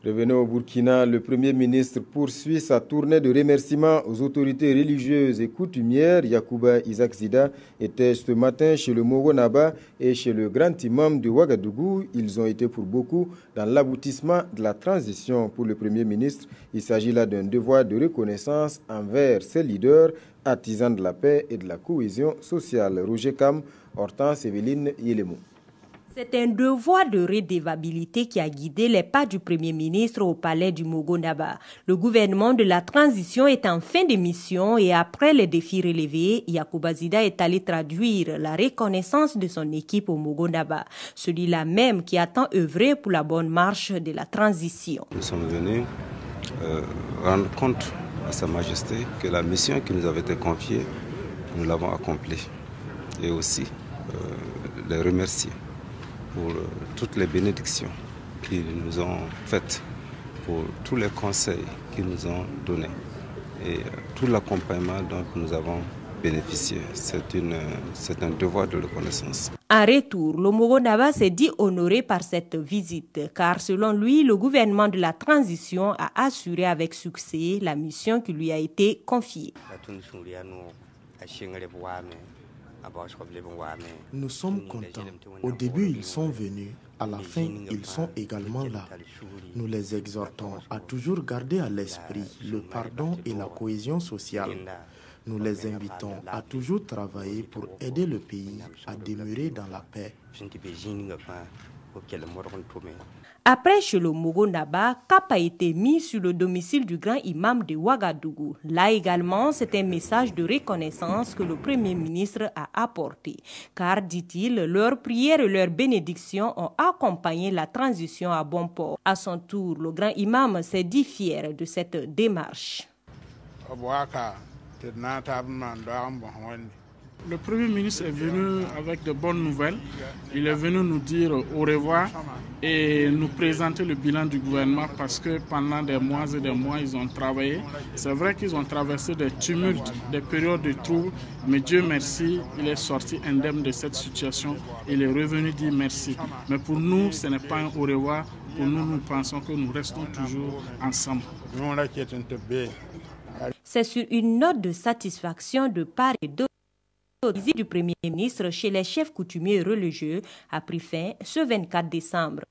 Revenons au Burkina, le Premier ministre poursuit sa tournée de remerciements aux autorités religieuses et coutumières. Yacouba Isaac Zida était ce matin chez le Mogonaba et chez le grand imam de Ouagadougou. Ils ont été pour beaucoup dans l'aboutissement de la transition. Pour le Premier ministre, il s'agit là d'un devoir de reconnaissance envers ses leaders, artisans de la paix et de la cohésion sociale. Roger Kam, Hortense Evelyne Yélémou. C'est un devoir de redevabilité qui a guidé les pas du Premier ministre au palais du Mogonaba. Le gouvernement de la transition est en fin de mission et après les défis relevés, Yacouba Zida est allé traduire la reconnaissance de son équipe au Mogonaba, celui-là même qui a tant œuvré pour la bonne marche de la transition. Nous sommes venus rendre compte à Sa Majesté que la mission qui nous avait été confiée, nous l'avons accomplie et aussi les remercier pour toutes les bénédictions qu'ils nous ont faites, pour tous les conseils qu'ils nous ont donnés et tout l'accompagnement dont nous avons bénéficié. C'est un devoir de reconnaissance. En retour, le Mogonaba s'est dit honoré par cette visite, car selon lui, le gouvernement de la transition a assuré avec succès la mission qui lui a été confiée. Nous sommes contents. Au début, ils sont venus. À la fin, ils sont également là. Nous les exhortons à toujours garder à l'esprit le pardon et la cohésion sociale. Nous les invitons à toujours travailler pour aider le pays à demeurer dans la paix. Après chez le Mogonaba, cap a été mis sur le domicile du grand imam de Ouagadougou. Là également, c'est un message de reconnaissance que le Premier ministre a apporté. Car, dit-il, leurs prières et leurs bénédictions ont accompagné la transition à bon port. À son tour, le grand imam s'est dit fier de cette démarche. Le Premier ministre est venu avec de bonnes nouvelles. Il est venu nous dire au revoir et nous présenter le bilan du gouvernement parce que pendant des mois et des mois, ils ont travaillé. C'est vrai qu'ils ont traversé des tumultes, des périodes de troubles, mais Dieu merci, il est sorti indemne de cette situation. Il est revenu dire merci. Mais pour nous, ce n'est pas un au revoir. Pour nous, nous pensons que nous restons toujours ensemble. C'est sur une note de satisfaction de part et d'autre. La visite du Premier ministre chez les chefs coutumiers religieux a pris fin ce 24 décembre.